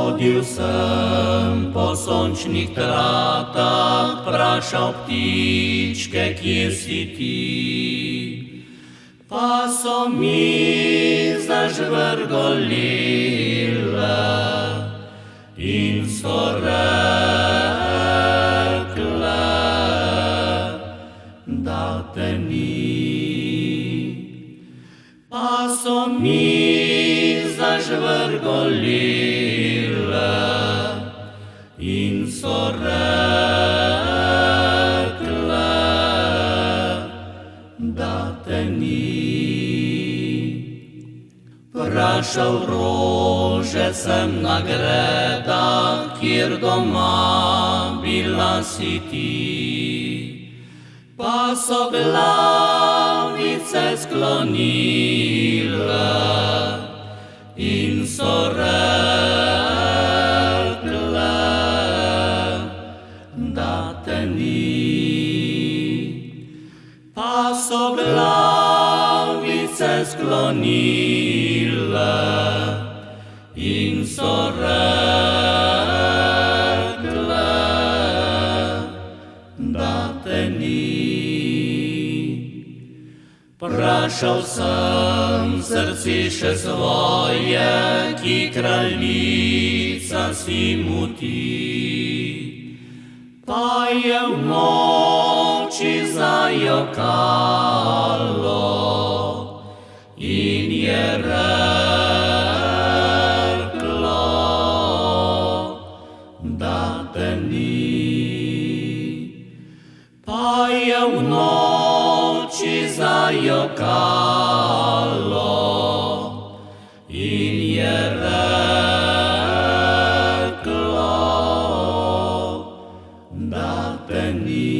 Vodil sem posončnih tratah, vprašal ptičke, kje si ti. Pa so mi zažvrgolile in so rekle, da te ni. Pa so mi zažvrgolile in so rekle, da te ni. Vprašal rože sem na gredah, kjer doma bila si ti. Pa so glavice sklonile in so rekle, da te ni. Pa so glavice sklonile in so rekle, da te ni. Vprašal sem srce svoje, ki kraljica si mu ti. Pa je v noči zajokalo in je reklo, da te ni. Pa je v noči zajokalo in je reklo, da te ni.